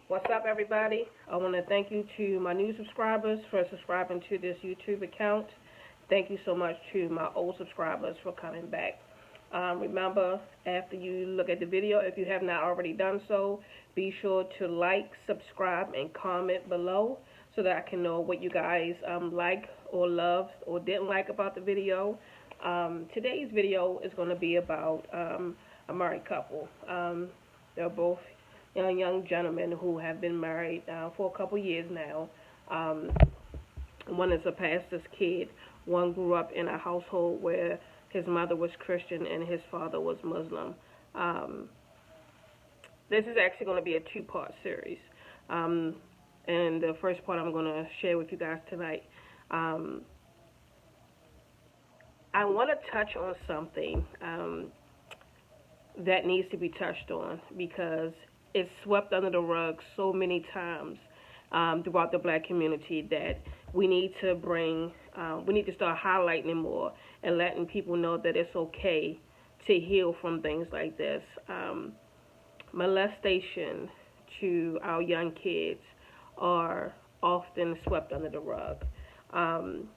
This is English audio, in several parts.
What's up, everybody? I want to thank you to my new subscribers for subscribing to this YouTube account. Thank you so much to my old subscribers for coming back. Remember, after you look at the video, if you have not already done so, be sure to like, subscribe, and comment below so that I can know what you guys like or loved or didn't like about the video. Today's video is going to be about a married couple. They're both young gentlemen who have been married for a couple years now. Um, One is a pastor's kid. One grew up in a household where his mother was Christian and his father was Muslim. Um, this is actually going to be a two-part series. Um, and the first part I'm going to share with you guys tonight. Um, I want to touch on something that needs to be touched on because it's swept under the rug so many times throughout the black community that we need to we need to start highlighting it more and letting people know that it's okay to heal from things like this. Molestation to our young kids are often swept under the rug. Um,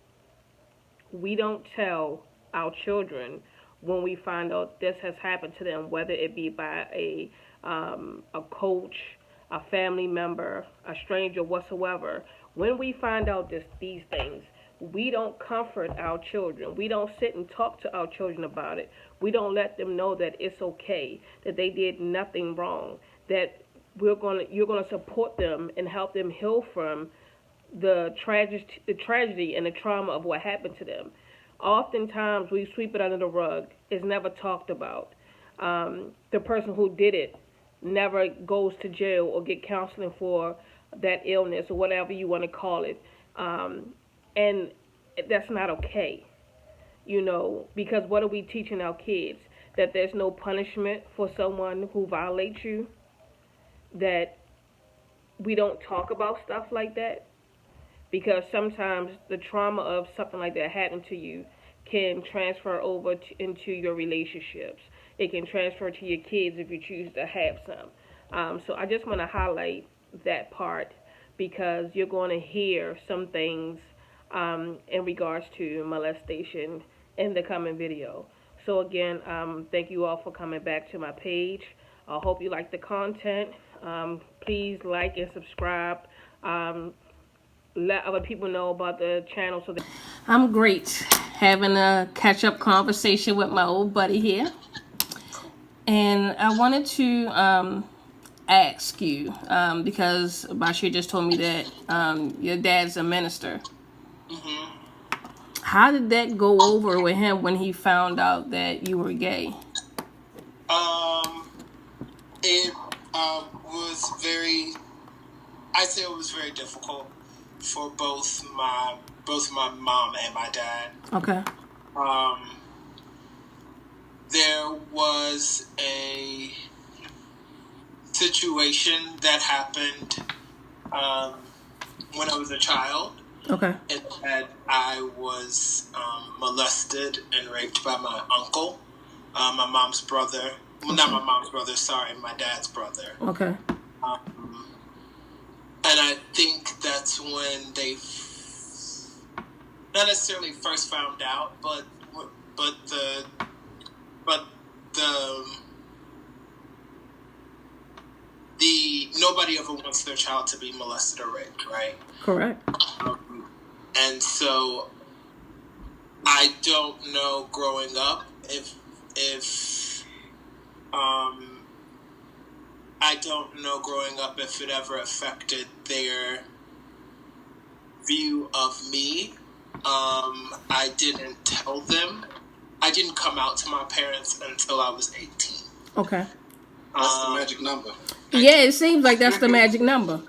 we don't tell our children when we find out this has happened to them, whether it be by a coach, a family member, a stranger, whatsoever. When we find out these things, we don't comfort our children. We don't sit and talk to our children about it. We don't let them know that it's okay, that they did nothing wrong, that you're gonna support them and help them heal from the tragedy and the trauma of what happened to them. Oftentimes we sweep it under the rug. It's never talked about. The person who did it never goes to jail or get counseling for that illness or whatever you want to call it. And that's not okay, because what are we teaching our kids? That there's no punishment for someone who violates you, that we don't talk about stuff like that, because sometimes the trauma of something like that happening to you can transfer over into your relationships. It can transfer to your kids if you choose to have some. So I just want to highlight that part because you're going to hear some things in regards to molestation in the coming video. So again, thank you all for coming back to my page. I hope you like the content. Please like and subscribe. Let other people know about the channel so that I'm great having a catch-up conversation with my old buddy here. And I wanted to ask you, because Bashir just told me that your dad's a minister. Mm-hmm. How did that go over with him when he found out that you were gay? It was very. I say it was very difficult for both my mom and my dad. Okay. There was a situation that happened when I was a child. Okay. And that I was molested and raped by my uncle, my mom's brother. Well, not my mom's brother, sorry, my dad's brother. Okay. And I think that's when they not necessarily first found out, but nobody ever wants their child to be molested or raped, right? Correct. And so I don't know growing up if I don't know growing up if it ever affected their view of me. I didn't tell them. I didn't come out to my parents until I was 18. Okay. That's the magic number. Yeah, it seems like that's the magic number.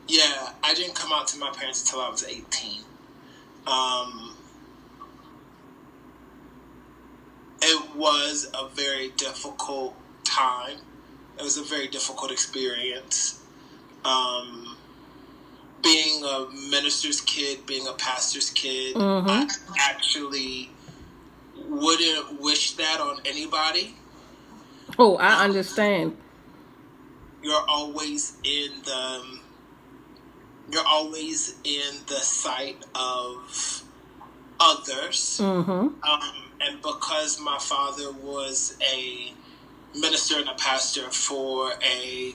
Yeah, I didn't come out to my parents until I was 18. It was a very difficult time. It was a very difficult experience. Being a minister's kid, being a pastor's kid, I actually wouldn't wish that on anybody. Oh, I understand. you're always in the sight of others. And because my father was a minister and a pastor for a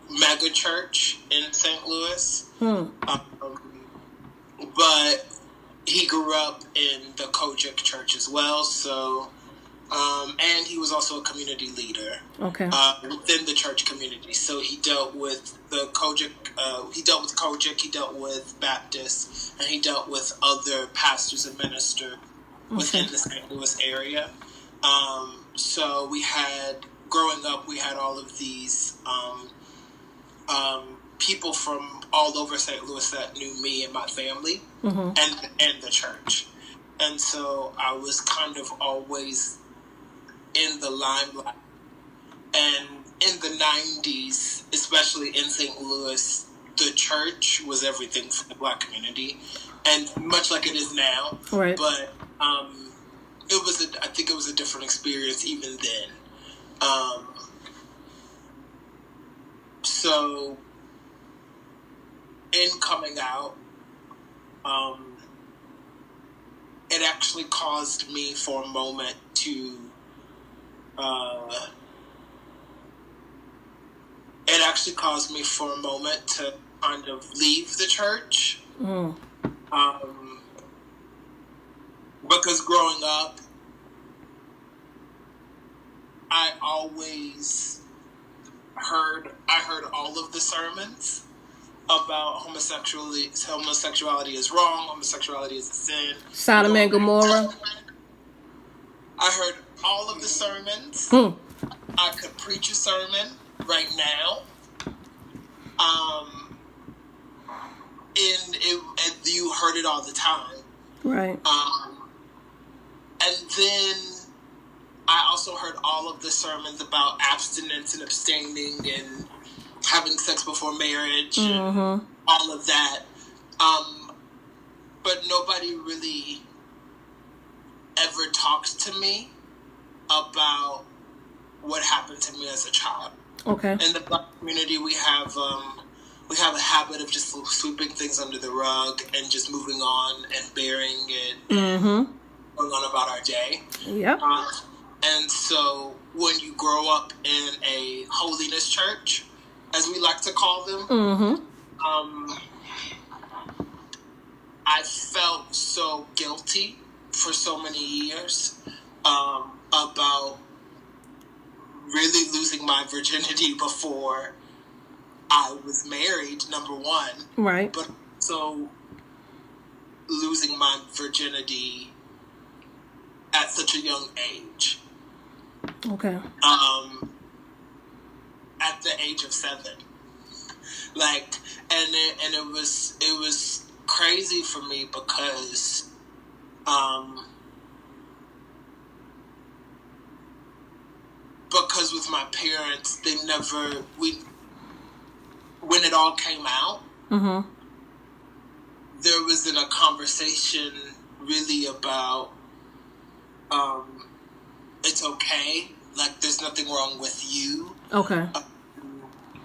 mega church in St. Louis, but he grew up in the Kojic church as well, so and he was also a community leader within the church community. So he dealt with the Kojic, he dealt with Baptists, and he dealt with other pastors and ministers within the St. Louis area. So growing up, we had all of these people from all over St. Louis that knew me and my family and the church. And so I was kind of always in the limelight. And in the 90s, especially in St. Louis, the church was everything for the Black community, and much like it is now. Right. But I think it was a different experience even then. So in coming out, it actually caused me for a moment to kind of leave the church. Because growing up, I heard all of the sermons about homosexuality is wrong, homosexuality is a sin. Sodom and Gomorrah. I heard all of the sermons. I could preach a sermon right now. And you heard it all the time. Right. And then I also heard all of the sermons about abstinence and abstaining and having sex before marriage and all of that. But nobody really ever talked to me about what happened to me as a child. Okay. In the Black community, we have a habit of just sweeping things under the rug and just moving on and burying it and going on about our day. Yep. And so when you grow up in a holiness church, as we like to call them, I felt so guilty for so many years about really losing my virginity before I was married, number one. Right. But also losing my virginity at such a young age. Okay. At the age of 7. Like, and it was crazy for me because with my parents, when it all came out, there wasn't a conversation really about it's okay, like there's nothing wrong with you. Okay.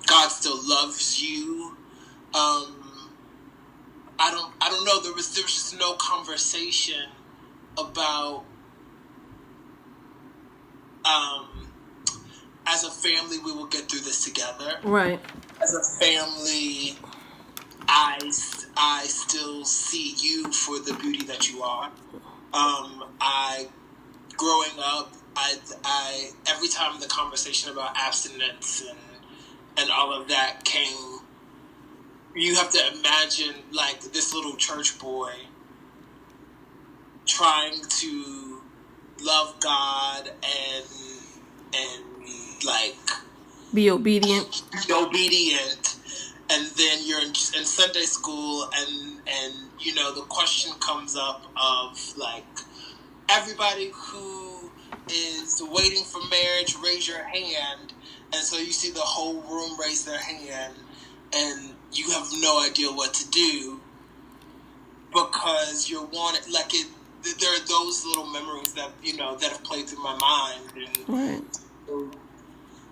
God still loves you. I don't know. There was just no conversation about as a family we will get through this together. Right. As a family, I still see you for the beauty that you are. Growing up, I every time the conversation about abstinence and all of that came, you have to imagine like this little church boy trying to love God and like be obedient. And then you're in Sunday school and you know the question comes up of like, everybody who is waiting for marriage, raise your hand. And so you see the whole room raise their hand and you have no idea what to do because you're wanted, like there are those little memories that, you know, that have played through my mind. And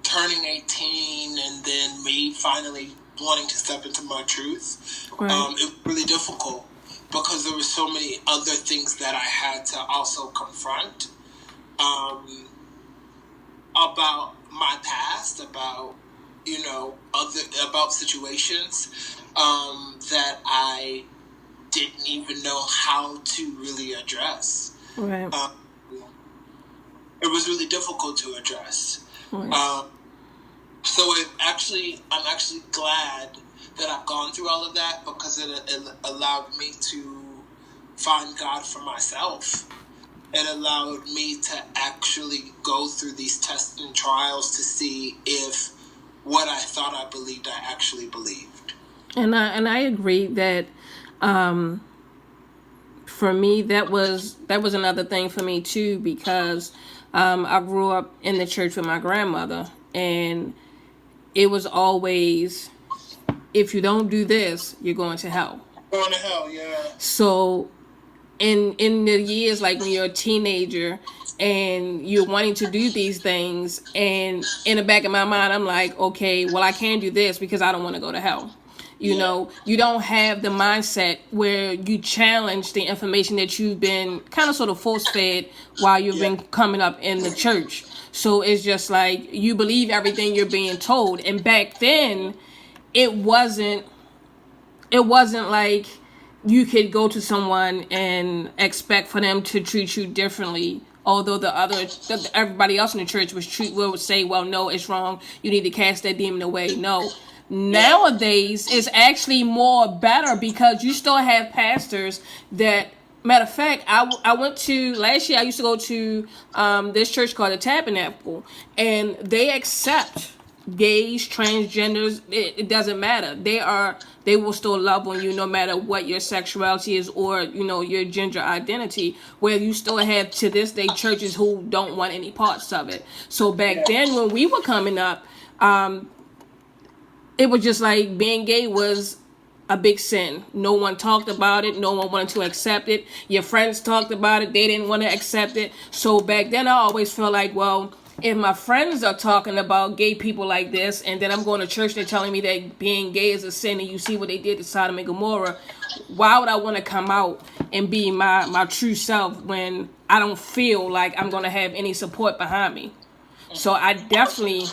turning 18 and then me finally wanting to step into my truth, Right. it was really difficult because there were so many other things that I had to also confront about my past, about about situations that I didn't even know how to really address. Right. It was really difficult to address. Right. So I'm actually glad that I've gone through all of that because it allowed me to find God for myself. It allowed me to actually go through these tests and trials to see if what I thought I believed, I actually believed. And I agree that for me that was another thing for me too, because I grew up in the church with my grandmother, and it was always, if you don't do this, you're going to hell. Going to hell, yeah. So in the years, like when you're a teenager and you're wanting to do these things, and in the back of my mind I'm like, okay, well, I can't do this because I don't want to go to hell. You know, you don't have the mindset where you challenge the information that you've been kind of sort of force-fed while you've been coming up in the church. So it's just like you believe everything you're being told. And back then, it wasn't like you could go to someone and expect for them to treat you differently. Although everybody else in the church would say, well, no, it's wrong. You need to cast that demon away. No. Nowadays, it's actually more better because you still have pastors that, matter of fact, I went to, last year I used to go to this church called the Tabernacle, and they accept gays, transgenders. It doesn't matter. They will still love on you no matter what your sexuality is or, your gender identity, where you still have to this day churches who don't want any parts of it. So back then when we were coming up, it was just like being gay was a big sin. No one talked about it. No one wanted to accept it. Your friends talked about it. They didn't want to accept it. So back then I always felt like, well, if my friends are talking about gay people like this, and then I'm going to church, they're telling me that being gay is a sin, and you see what they did to Sodom and Gomorrah, why would I want to come out and be my true self when I don't feel like I'm going to have any support behind me? So I definitely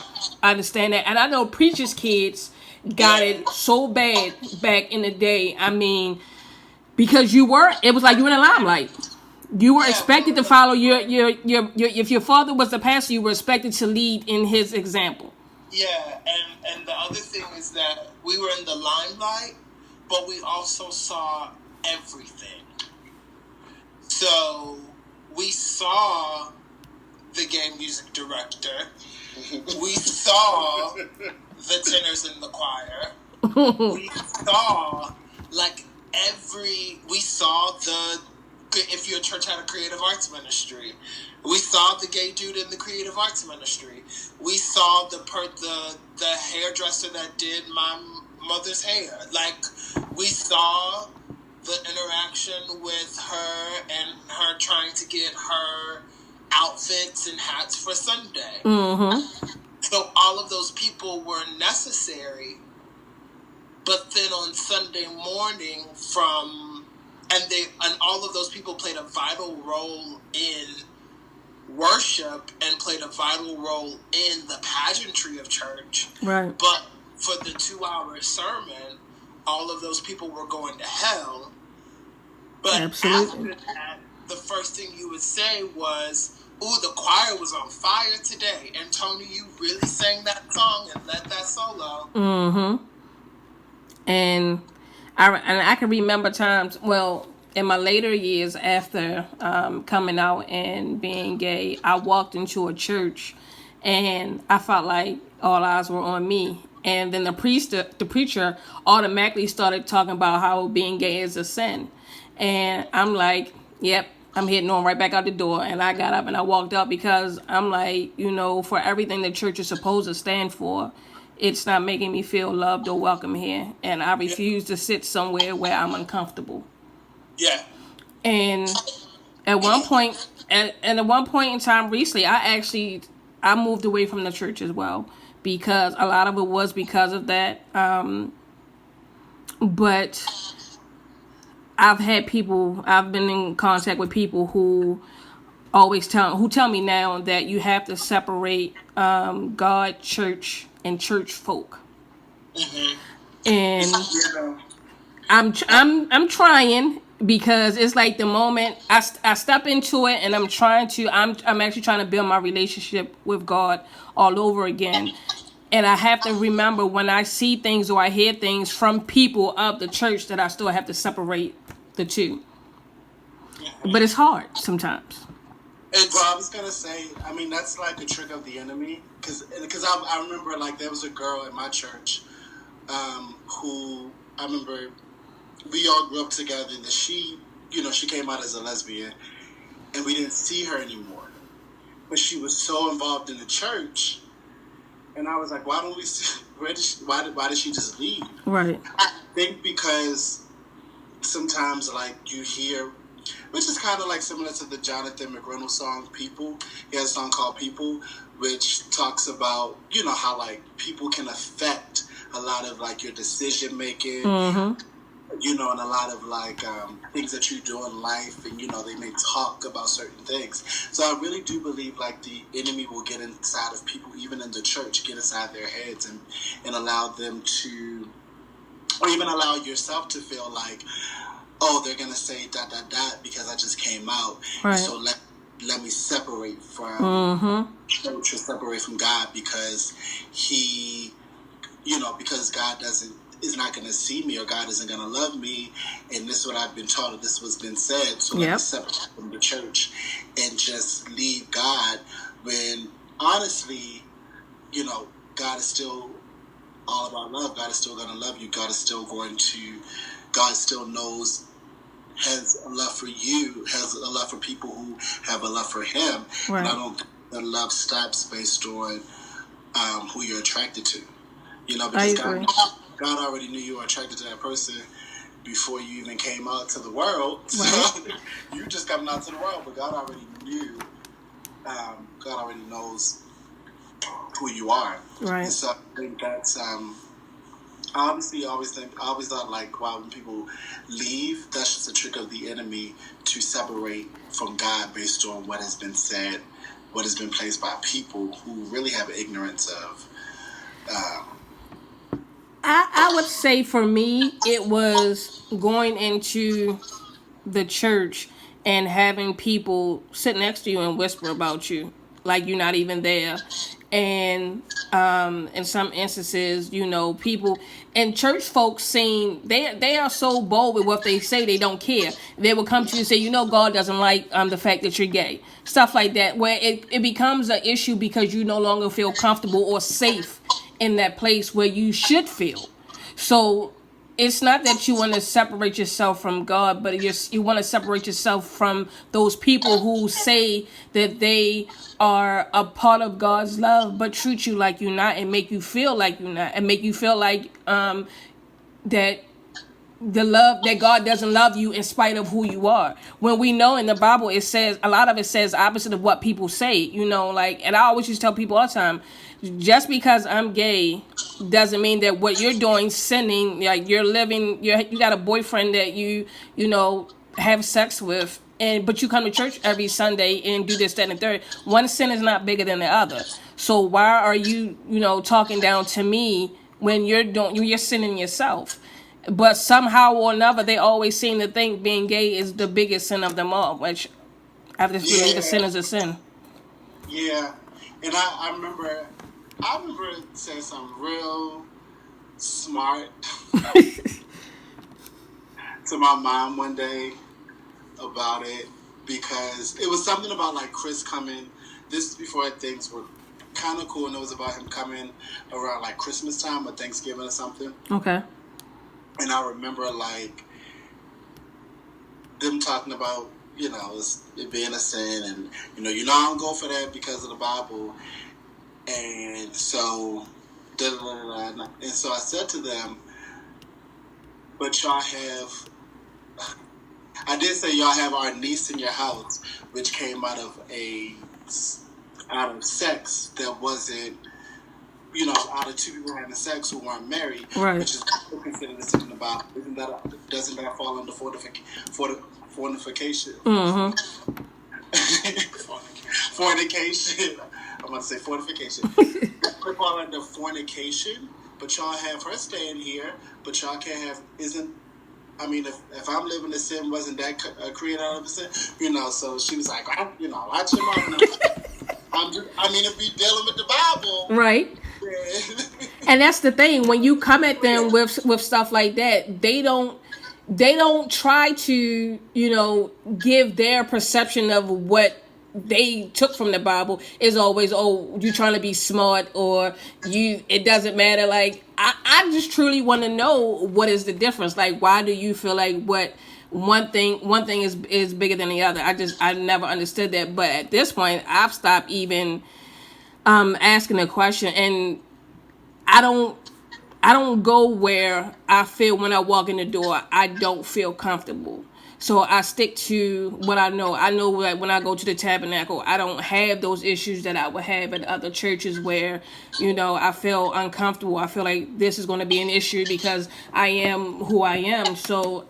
understand that. And I know preachers' kids got it so bad back in the day. I mean, because it was like you were in the limelight. You were expected to follow if your father was the pastor, you were expected to lead in his example. Yeah, and the other thing is that we were in the limelight, but we also saw everything. So we saw the gay music director. We saw the tenors in the choir. We saw if your church had a creative arts ministry. We saw the gay dude in the creative arts ministry. We saw the hairdresser that did my mother's hair. We saw the interaction with her and her trying to get her outfits and hats for Sunday. Mm-hmm. So all of those people were necessary, but then on Sunday morning and all of those people played a vital role in worship and played a vital role in the pageantry of church. Right. But for the 2-hour sermon, all of those people were going to hell. But absolutely. After that, the first thing you would say was, ooh, the choir was on fire today. And Tony, you really sang that song and led that solo. Mm-hmm. And I can remember times, well, in my later years after coming out and being gay, I walked into a church and I felt like all eyes were on me. And then the preacher automatically started talking about how being gay is a sin. And I'm like, yep, I'm heading on right back out the door. And I got up and I walked out because I'm like, for everything the church is supposed to stand for, it's not making me feel loved or welcome here. And I refuse to sit somewhere where I'm uncomfortable. Yeah. And at one point in time recently, I moved away from the church as well. because a lot of it was because of that. But I've been in contact with people who tell me now that you have to separate God, church, and church folk. And I'm trying, because it's like the moment I step into it, and I'm actually trying to build my relationship with God all over again. And I have to remember, when I see things or I hear things from people of the church, that I still have to separate the two. But it's hard sometimes. I was gonna say, I mean, that's like a trick of the enemy, because I remember, like, there was a girl in my church who, I remember we all grew up together, and she came out as a lesbian, and we didn't see her anymore. But she was so involved in the church, and I was like, why don't we see, why did she just leave? Right. I think because sometimes, like, you hear, which is kind of like similar to the Jonathan McReynolds song, People. He has a song called People, which talks about, how, like, people can affect a lot of, like, your decision making, and a lot of, like, things that you do in life, and, they may talk about certain things. So I really do believe, like, the enemy will get inside of people, even in the church, get inside their heads and allow them to, or even allow yourself to feel like, oh, they're going to say ... because I just came out. Right. So let me separate from church, or separate from God, because because God is not going to see me, or God isn't going to love me, and this is what I've been taught, or this is what's been said, so let me separate from the church and just leave God, when honestly, God is still all about love. God is still going to love you. God still knows, has a love for you, has a love for people who have a love for him. Right. And I don't think that love stops based on who you're attracted to. Because God already knew you were attracted to that person before you even came out to the world. Right. So you just coming out to the world, but God already knew. God already knows who you are. Right. And so I think that's I always thought, like, wow, when people leave, that's just a trick of the enemy to separate from God based on what has been said, what has been placed by people who really have ignorance of. I would say for me, it was going into the church and having people sit next to you and whisper about you, like you're not even there. And in some instances, people and church folks saying they are so bold with what they say, they don't care. They will come to you and say, God doesn't like the fact that you're gay, stuff like that, where it becomes an issue because you no longer feel comfortable or safe in that place where you should feel. So it's not that you want to separate yourself from God, but you want to separate yourself from those people who say that they are a part of God's love, but treat you like you're not, and make you feel like you're not, and make you feel like that the love that God doesn't love you in spite of who you are. When we know in the Bible, it says, a lot of it says opposite of what people say, like, and I always used to tell people all the time, just because I'm gay doesn't mean that what you're doing, sinning, like you're living, you got a boyfriend that you have sex with, but you come to church every Sunday and do this, that, and the third. One sin is not bigger than the other. So why are you, talking down to me when you're sinning yourself? But somehow or another, they always seem to think being gay is the biggest sin of them all, which I just believe a sin is a sin. Yeah, and I remember saying something real smart to my mom one day about it, because it was something about, like, Chris coming. This is before things were kind of cool, and it was about him coming around, like, Christmas time or Thanksgiving or something. Okay. And I remember, like, them talking about, it being a sin, and, I don't go for that because of the Bible. And so, and so I said to them, but y'all have, I did say y'all have our niece in your house, which came out of sex that wasn't out of two people having sex who weren't married, Right. which is considered a sin in the Bible. Doesn't that fall under fornication? Mm-hmm. Fornication. I'm about to say fortification. They fall under fornication, but y'all have her staying here, but y'all can't have, if I'm living in sin, wasn't that created out of a sin? So she was like, watch your mouth. If we dealing with the Bible. Right. And that's the thing, when you come at them with stuff like that, they don't try to, give their perception of what they took from the Bible. Is always, you trying to be smart, or it doesn't matter. Like, I just truly want to know, what is the difference? Like, why do you feel like one thing is bigger than the other? I never understood that. But at this point, I've stopped even asking the question, and I don't go where I feel when I walk in the door I don't feel comfortable. So I stick to what I know. I know that when I go to the tabernacle, I don't have those issues that I would have at other churches where, I feel uncomfortable. I feel like this is going to be an issue because I am who I am. So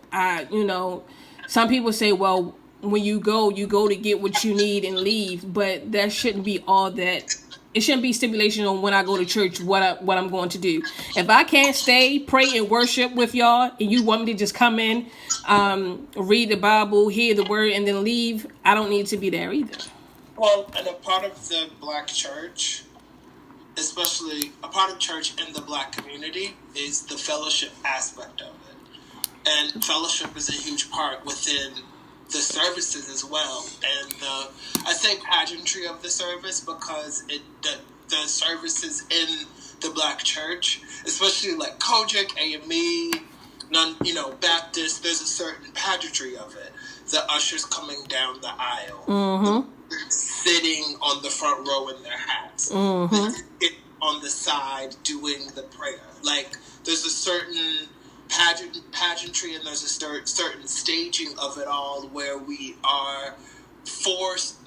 some people say, well, when you go to get what you need and leave, but that shouldn't be all that. It shouldn't be stipulation on when I go to church what I'm going to do. If I can't stay, pray, and worship with y'all, and you want me to just come in, read the Bible, hear the word, and then leave, I don't need to be there either. Well, and a part of the Black church, especially a part of church in the Black community, is the fellowship aspect of it. And fellowship is a huge part within the services as well, and I say pageantry of the service because the services in the Black church, especially like Kojic, AME, Baptist, there's a certain pageantry of it. The ushers coming down the aisle, Mm-hmm. sitting on the front row in their hats, Mm-hmm. on the side doing the prayer. Like, there's a certain pageantry, and there's a certain staging of it all where we are forced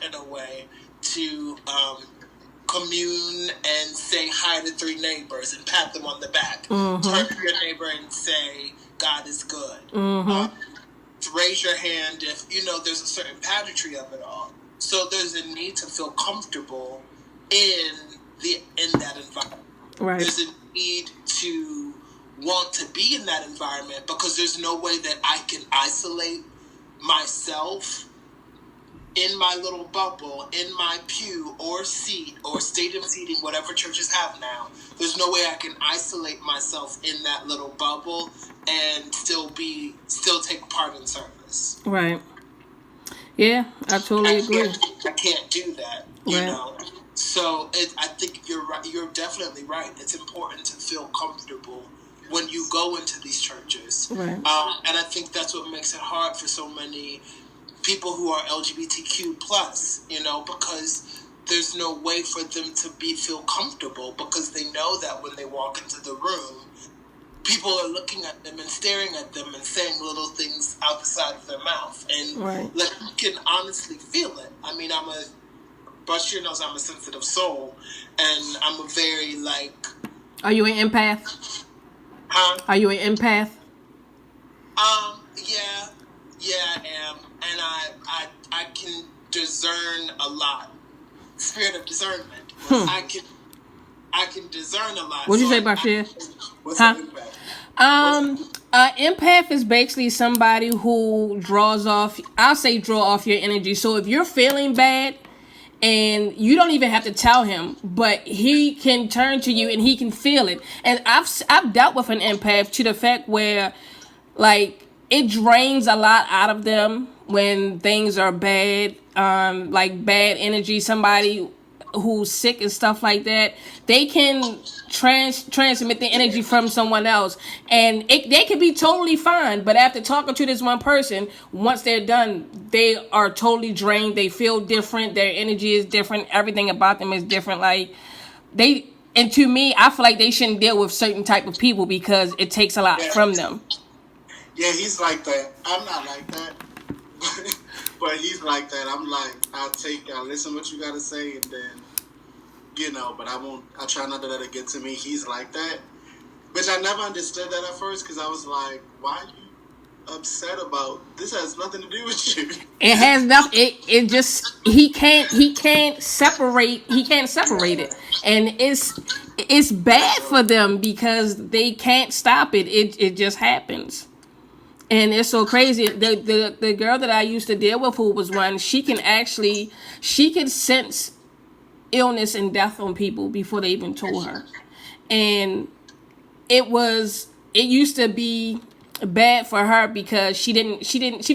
in a way to commune and say hi to three neighbors and pat them on the back. Mm-hmm. Turn to your neighbor and say, God is good. Mm-hmm. Raise your hand if, there's a certain pageantry of it all. So there's a need to feel comfortable in that environment. Right. There's a need to want to be in that environment because there's no way that I can isolate myself in my little bubble, in my pew or seat or stadium seating, whatever churches have now. There's no way I can isolate myself in that little bubble and still take part in service. Right. Yeah, I totally agree. I can't do that, So I think you're right. You're definitely right. It's important to feel comfortable when you go into these churches. Right. And I think that's what makes it hard for so many people who are LGBTQ+, because there's no way for them to feel comfortable because they know that when they walk into the room, people are looking at them and staring at them and saying little things out the side of their mouth. And Right. you can honestly feel it. I mean, Bashir knows I'm a sensitive soul, and I'm a very, Are you an empath? Huh? Are you an empath? Yeah, I am, and I can discern a lot. Spirit of discernment. I can discern a lot. What'd you say, Bashir? What's Huh? an impact? Empath is basically somebody who draw off your energy. So if you're feeling bad, and you don't even have to tell him, but he can turn to you and he can feel it. And I've dealt with an empath to the fact where, it drains a lot out of them when things are bad, bad energy. Somebody who's sick and stuff like that, they can transmit the energy from someone else, and they can be totally fine, but after talking to this one person, once they're done, they are totally drained. They feel different. Their energy is different. Everything about them is different. And to me, I feel like they shouldn't deal with certain type of people because it takes a lot from them. Yeah, he's like that. I'm not like that. But he's like that. I'm like, I'll listen to what you got to say, and then but I try not to let it get to me. He's like that. Which I never understood that at first, because I was like, why are you upset about this? Has nothing to do with you. It has nothing. It just he can't separate it, and it's bad for them because they can't stop it. It just happens, and it's so crazy. The girl that I used to deal with, who was one, she can sense illness and death on people before they even told her, and it used to be bad for her because she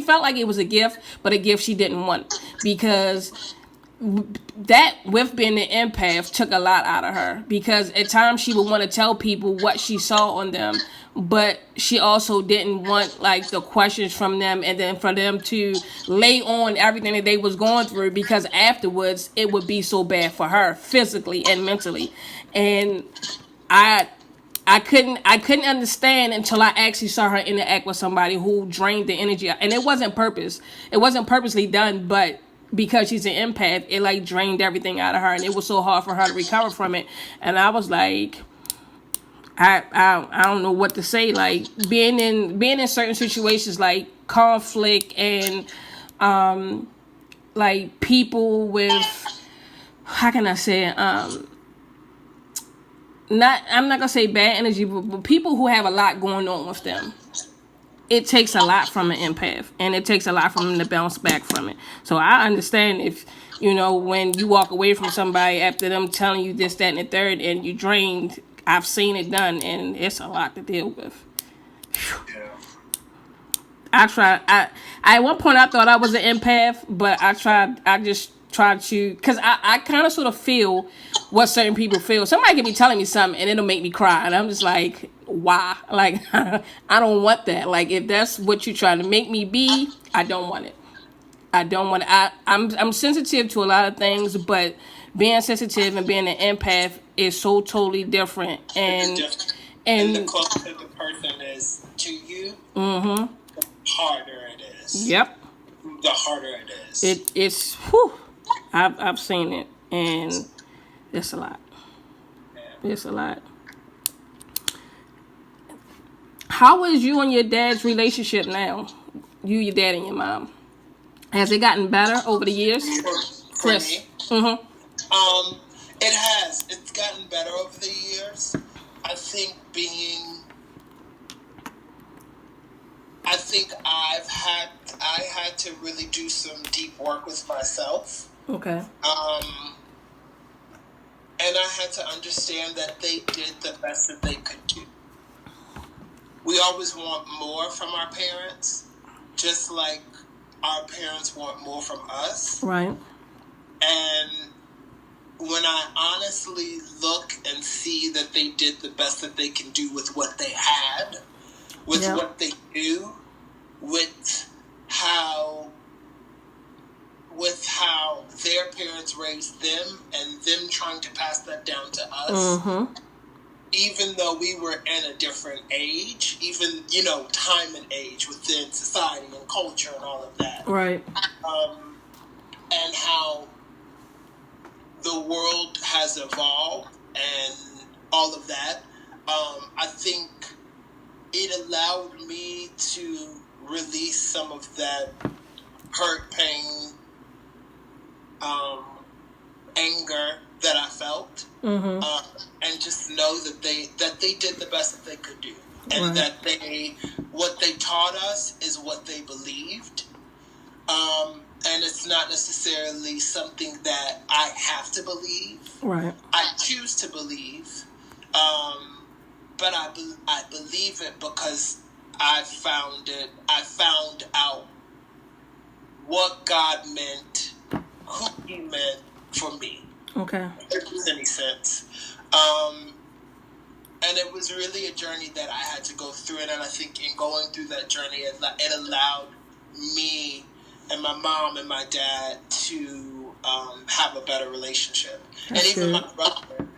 felt like it was a gift, but a gift she didn't want, because that, with being an empath, took a lot out of her, because at times she would want to tell people what she saw on them, but she also didn't want like the questions from them, and then for them to lay on everything that they was going through, because afterwards it would be so bad for her physically and mentally. And I couldn't understand until I actually saw her interact with somebody who drained the energy out. And it wasn't purposely done, but because she's an empath, it like drained everything out of her, and it was so hard for her to recover from it. And I was like, I don't know what to say. Like being in certain situations like conflict and like people with, how can I say it? I'm not gonna say bad energy, but people who have a lot going on with them. It takes a lot from an empath, and it takes a lot from them to bounce back from it. So I understand if, when you walk away from somebody after them telling you this, that, and the third, and you drained. I've seen it done, and it's a lot to deal with. Yeah. At one point I thought I was an empath, but I just tried to, because I kind of sort of feel what certain people feel. Somebody can be telling me something and it'll make me cry, and I'm just like, why? Like, I don't want that. Like, if that's what you're trying to make me be, I don't want it. I'm sensitive to a lot of things, but being sensitive and being an empath is so totally different. And the closer the person is to you, the harder it is. Yep. The harder it is. It's whew. I've seen it, and it's a lot. Yeah. It's a lot. How is you and your dad's relationship now? You, your dad, and your mom. Has it gotten better over the years? For Chris. me? Mm-hmm. It has. It's gotten better over the years. I think I had to really do some deep work with myself. Okay. And I had to understand that they did the best that they could do. We always want more from our parents, just like our parents want more from us. Right. And when I honestly look and see that they did the best that they can do with what they had, with what they do, with how their parents raised them, and them trying to pass that down to us, even though we were in a different age, even, time and age within society and culture and all of that. Right. And how the world has evolved and all of that. I think it allowed me to release some of that hurt, pain, anger that I felt, and just know that they did the best that they could do, and that what they taught us is what they believed, and it's not necessarily something that I have to believe. Right. I choose to believe, but I believe it because I found out what God meant, who He meant for me. Okay. If it makes any sense. And it was really a journey that I had to go through, and I think in going through that journey, it allowed me and my mom and my dad to have a better relationship. That's and even good. my brother.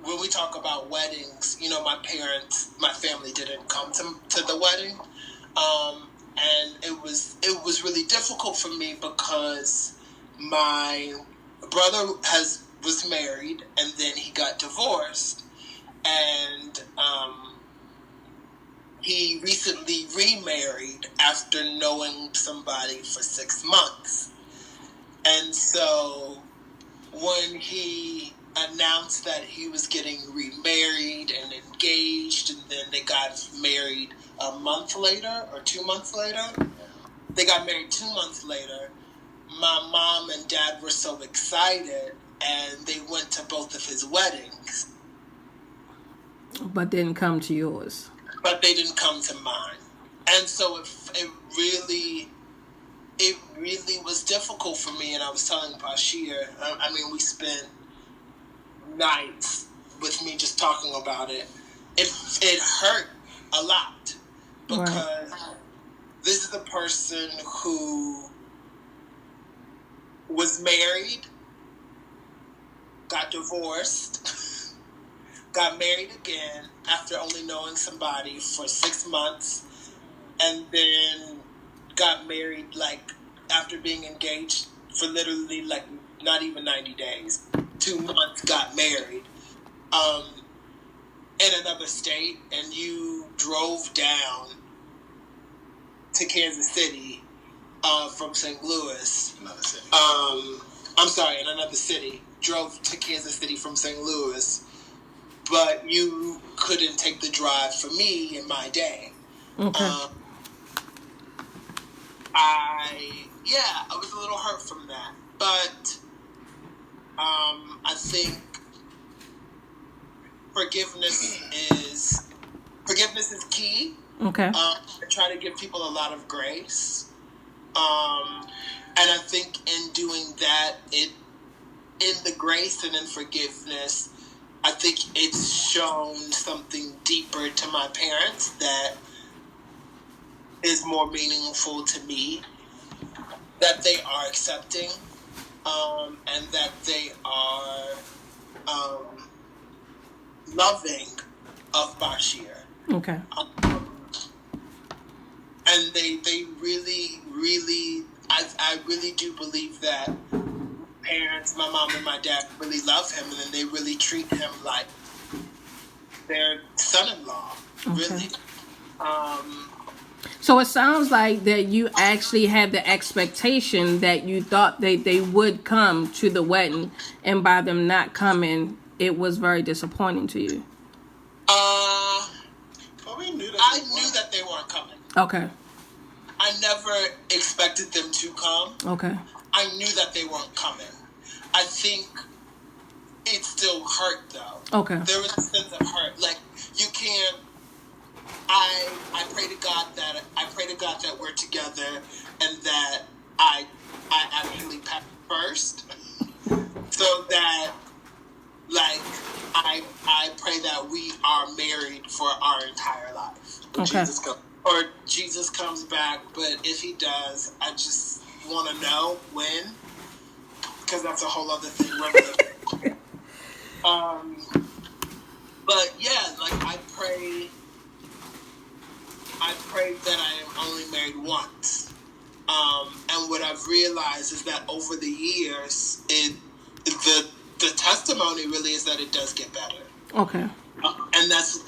When we talk about weddings, my family didn't come to the wedding. And it was really difficult for me because my brother was married, and then he got divorced, and he recently remarried after knowing somebody for 6 months. And so when he announced that he was getting remarried and engaged, and then they got married a month later or 2 months later, they got married 2 months later, my mom and dad were so excited, and they went to both of his weddings. But didn't come to yours. But they didn't come to mine. And so it really was difficult for me. And I was telling Bashir, I mean, we spent nights with me just talking about it. It hurt a lot, because this is the person who was married, got divorced, got married again after only knowing somebody for 6 months, and then got married like after being engaged for literally like not even 90 days. 2 months got married in another state, and you drove down to Kansas City from St. Louis. Another city. I'm sorry, in another city. Drove to Kansas City from St. Louis, but you couldn't take the drive for me in my day. Okay. I was a little hurt from that, but I think forgiveness is key. Okay. I try to give people a lot of grace, and I think in doing that, in the grace and in forgiveness, I think it's shown something deeper to my parents that is more meaningful to me, that they are accepting, and that they are loving of Bashir. Okay. And they really, really, I really do believe that parents, my mom and my dad, really love him, and then they really treat him like their son-in-law, really. So it sounds like that you actually had the expectation that you thought they would come to the wedding, and by them not coming, it was very disappointing to you. Well, we knew that I knew that they weren't coming. Okay. I never expected them to come. Okay. I knew that they weren't coming. I think it still hurt, though. Okay. There was a sense of hurt. Like, you can't. I pray to God that we're together, and that I actually pass first, so that, like, I pray that we are married for our entire life. Okay. Jesus comes back, but if he does, I just want to know when, because that's a whole other thing. But yeah, like, I pray that I am only married once. And what I've realized is that over the years, the testimony really is that it does get better. Okay. And that's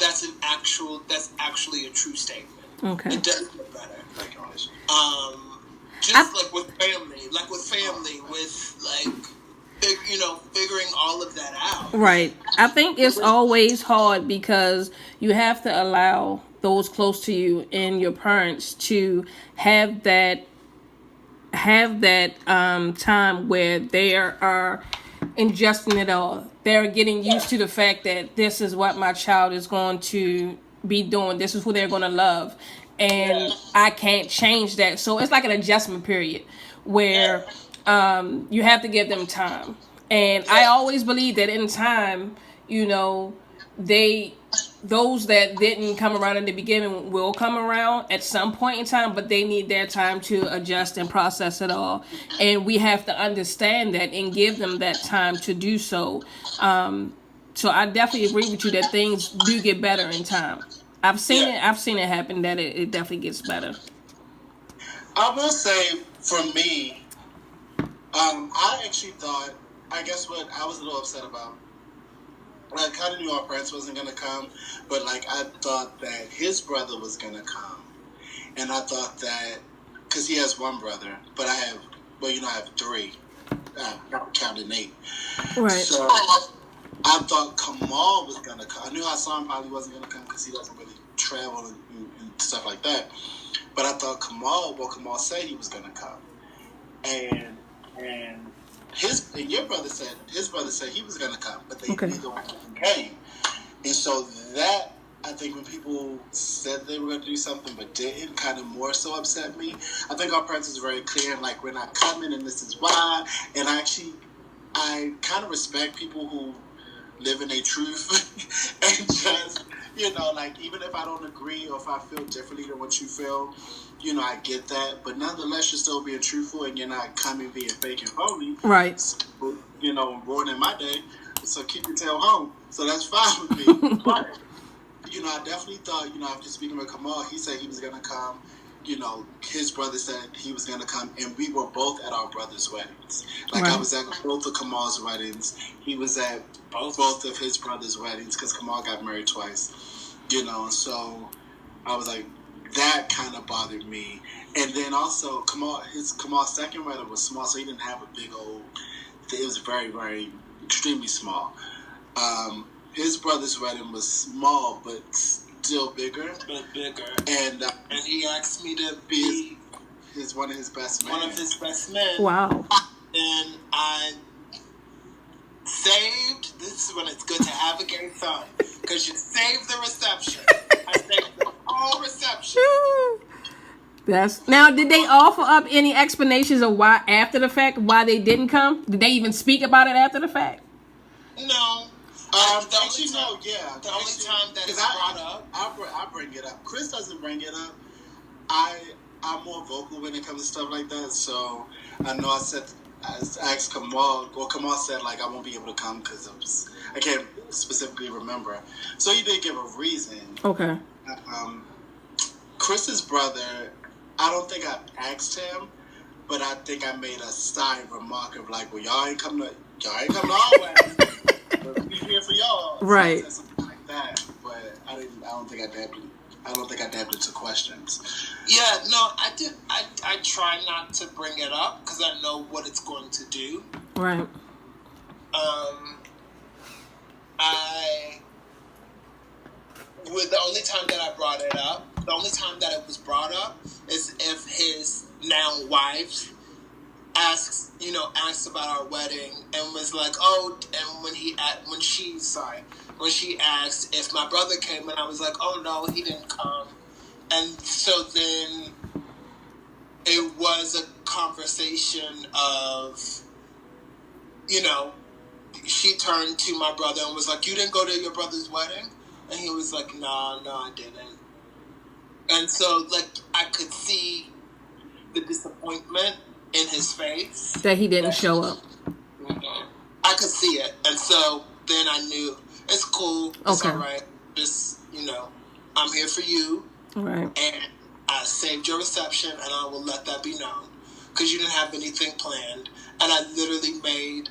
actually a true statement. Okay. It does get better. Thank you, Alicia. Like with family, with like, figuring all of that out. Right. I think it's always hard because you have to allow those close to you and your parents to have that time where they are ingesting it all. They're getting used to the fact that this is what my child is going to be doing. This is who they're going to love. And I can't change that. So it's like an adjustment period where you have to give them time. And I always believe that in time, those that didn't come around in the beginning will come around at some point in time, but they need their time to adjust and process it all. And we have to understand that and give them that time to do so. So I definitely agree with you that things do get better in time. I've seen it happen, that it definitely gets better. I will say, for me, I actually thought I guess what I was a little upset about. I kind of knew our Prince wasn't gonna come, but like I thought that his brother was gonna come, and I thought that because he has one brother, but I have, well, I have three, not counting Nate. Right. So I thought Kamal was gonna come. I knew Hassan probably wasn't gonna come because he doesn't really travel and stuff like that. But I thought Kamal said he was gonna come, and your brother said he was gonna come, but neither one of them came. And so that, I think, when people said they were gonna do something but didn't, kind of more so upset me. I think our Prince is very clear, and like, we're not coming, and this is why. And I kind of respect people who live in a truth and just, like, even if I don't agree or if I feel differently than what you feel, I get that. But nonetheless, you're still being truthful and you're not coming being fake and phony. Right. So, ruining my day. So keep your tail home. So that's fine with me. But, I definitely thought, after speaking with Kamal, he said he was going to come. His brother said he was going to come, and we were both at our brother's weddings. Like, right. I was at both of Kamal's weddings. He was at both of his brother's weddings because Kamal got married twice. And so I was like, that kind of bothered me. And then also, Kamal's second wedding was small, so he didn't have a big old. It was very, very, extremely small. His brother's wedding was small, but still bigger. And he asked me to be one of his best men. One of his best men. Wow. And I saved. This is when it's good to have a gay son, because you saved the reception. I saved the whole reception. Now, did they offer up any explanations of why after the fact, why they didn't come? Did they even speak about it after the fact? No. The only time that it's brought up, I bring it up. Chris doesn't bring it up. I'm more vocal when it comes to stuff like that. So I know I asked Kamal, or Kamal said, like, I won't be able to come because I can't specifically remember. So he did give a reason. Okay. Chris's brother, I don't think I asked him, but I think I made a side remark of like, well, y'all ain't coming to our wedding. But we here for y'all. Right. So something like that. But I don't think I dabbed into questions. Yeah, no, I did. I try not to bring it up because I know what it's going to do. Right. The only time that I brought it up, the only time that it was brought up is if his now wife asks about our wedding and was like, oh, and when she asked if my brother came, and I was like, oh no, he didn't come. And so then it was a conversation of, she turned to my brother and was like, you didn't go to your brother's wedding? And he was like, no, I didn't. And so, like, I could see the disappointment in his face. That he didn't show up. Mm-hmm. I could see it. And so then I knew, it's cool. It's okay. All right. Just, I'm here for you. Right. And I saved your reception, and I will let that be known. Because you didn't have anything planned. And I literally made,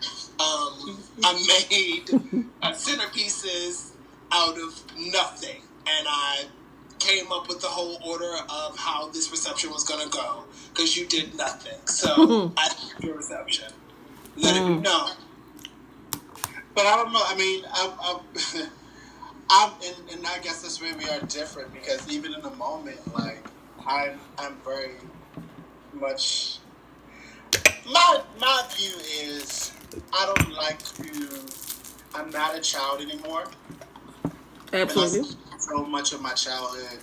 centerpieces out of nothing. And I came up with the whole order of how this reception was going to go. Because you did nothing. So I saved your reception. Let it be known. But I don't know. I mean, and I guess that's where we are different, because even in the moment, like, I'm very much, my view is, I'm not a child anymore. Absolutely. And I so much of my childhood,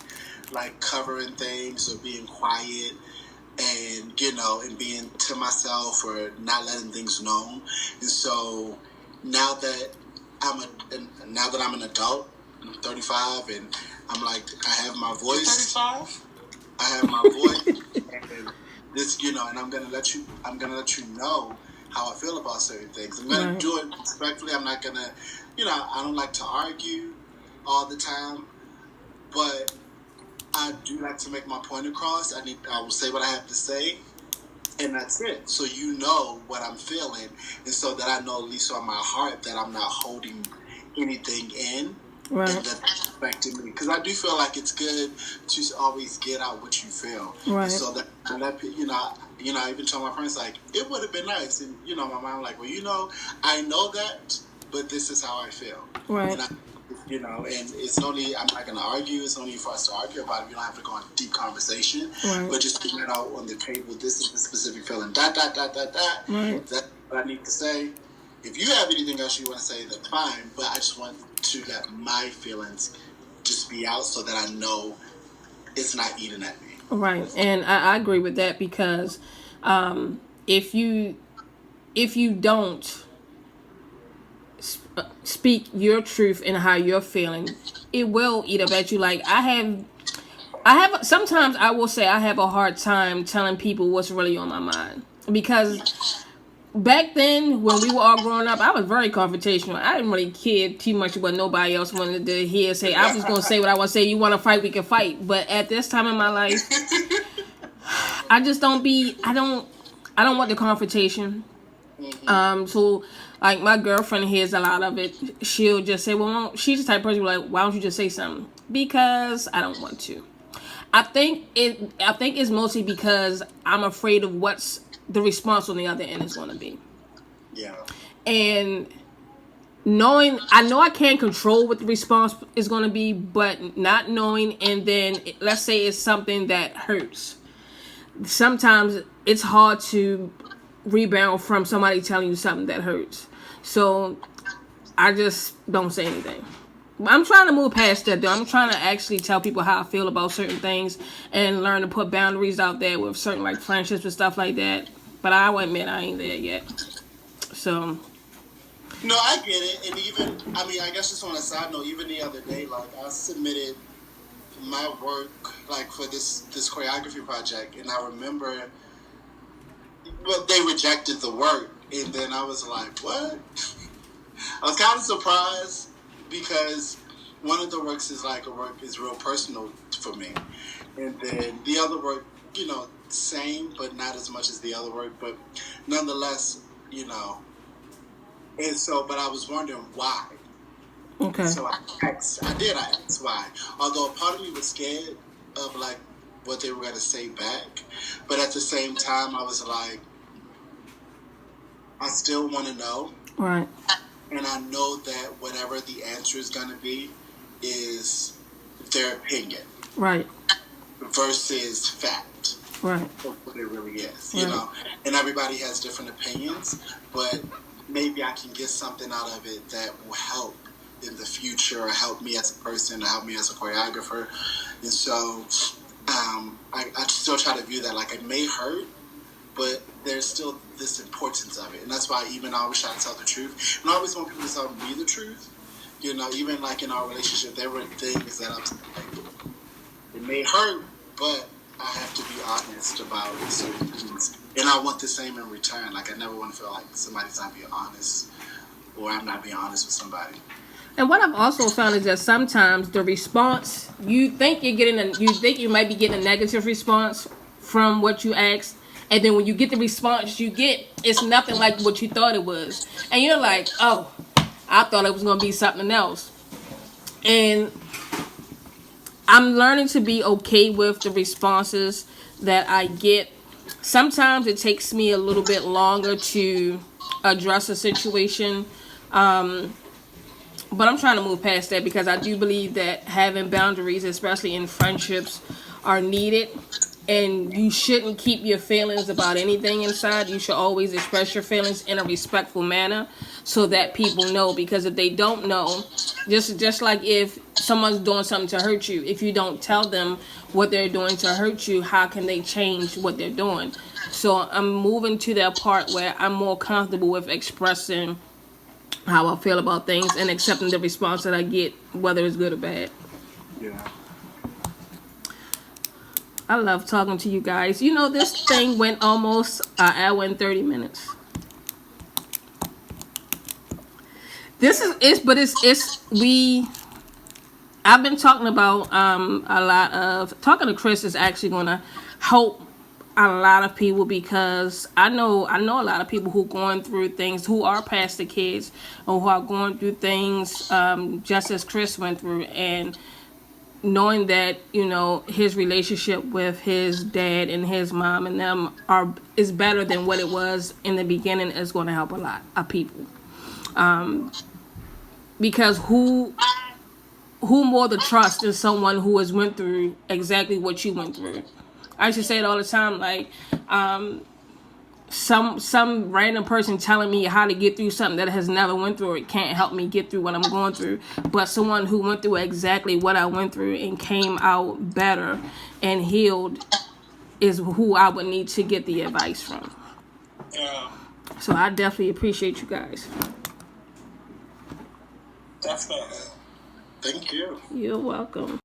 like, covering things or being quiet and, and being to myself or not letting things known. And so now that I'm an adult, I'm 35, and I'm like, I have my voice. 35? I have my voice, and this, and I'm gonna let you know how I feel about certain things. I'm gonna do it respectfully. I'm not gonna, I don't like to argue all the time, but I do like to make my point across. I will say what I have to say. and that's it. So you know what I'm feeling, and so that I know at least on my heart that I'm not holding anything in, Right. and that's affecting me. Because I do feel like it's good to always get out what you feel, Right. and so that I even tell my friends like it would have been nice, and my mom like, well, I know that, but this is how I feel, Right. and and it's only, I'm not going to argue, it's only for us to argue about it. You don't have to go on a deep conversation, Right. but just putting it out on the table, this is the specific feeling, dot, dot, dot, dot, dot. Right. That's what I need to say. If you have anything else you want to say, that's fine, but I just want to let my feelings just be out so that I know it's not eating at me. Right, and I agree with that because if you don't speak your truth and how you're feeling, it will eat up at you. Like I have sometimes I will say I have a hard time telling people what's really on my mind because back then when we were all growing up, I was very confrontational. I didn't really care too much what nobody else wanted to hear. Say I was just gonna say what I want to say. You want to fight, we can fight. But at this time in my life, I just don't be. I don't want the confrontation. So like my girlfriend hears a lot of it. She'll just say, "Well, she's the type of person who's like, why don't you just say something?" Because I don't want to. I think it's mostly because I'm afraid of what's the response on the other end is going to be. Yeah. And I know I can't control what the response is going to be, but not knowing, and then let's say it's something that hurts. Sometimes it's hard to rebound from somebody telling you something that hurts. So I just don't say anything. I'm trying to move past that though. I'm trying to actually tell people how I feel about certain things and learn to put boundaries out there with certain like friendships and stuff like that. But I will admit I ain't there yet. So no, I get it. And even, I guess just on a side note, even the other day, like I submitted my work like for this choreography project, and I remember they rejected the work, and then I was like, what? I was kind of surprised because one of the works is like is real personal for me, and then the other work, same but not as much as the other work, but nonetheless, and so, but I was wondering why. okay. So I asked why, although a part of me was scared of like what they were going to say back, but at the same time I was like, I still want to know. Right. And I know that whatever the answer is going to be is their opinion. Right. Versus fact. Right. What it really is, Right. And everybody has different opinions, but maybe I can get something out of it that will help in the future, or help me as a person, or help me as a choreographer. And so I still try to view that like it may hurt, but there's still this importance of it. And that's why even I always try to tell the truth. And I always want people to tell me the truth. Even like in our relationship, there were things that I'm like, it may hurt, but I have to be honest about certain things. And I want the same in return. Like I never want to feel like somebody's not being honest, or I'm not being honest with somebody. And what I've also found is that sometimes the response, you think you might be getting a negative response from what you asked, and then when you get the response you get, it's nothing like what you thought it was. And you're like, oh, I thought it was going to be something else. And I'm learning to be okay with the responses that I get. Sometimes it takes me a little bit longer to address a situation. But I'm trying to move past that because I do believe that having boundaries, especially in friendships, are needed. And you shouldn't keep your feelings about anything inside. You should always express your feelings in a respectful manner so that people know. Because if they don't know, just like if someone's doing something to hurt you, if you don't tell them what they're doing to hurt you, how can they change what they're doing? So I'm moving to that part where I'm more comfortable with expressing how I feel about things and accepting the response that I get, whether it's good or bad. Yeah. I love talking to you guys. This thing went almost an hour and 30 minutes. I've been talking about talking to Chris is actually going to help a lot of people, because I know a lot of people who going through things, who are pastor kids, or who are going through things just as Chris went through, and knowing that, you know, his relationship with his dad and his mom and them is better than what it was in the beginning is going to help a lot of people. Because who more to trust than someone who has went through exactly what you went through? I used to say it all the time, like, some random person telling me how to get through something that has never went through it can't help me get through what I'm going through. But someone who went through exactly what I went through and came out better and healed is who I would need to get the advice from. Yeah. So I definitely appreciate you guys. Definitely. Thank you. You're welcome.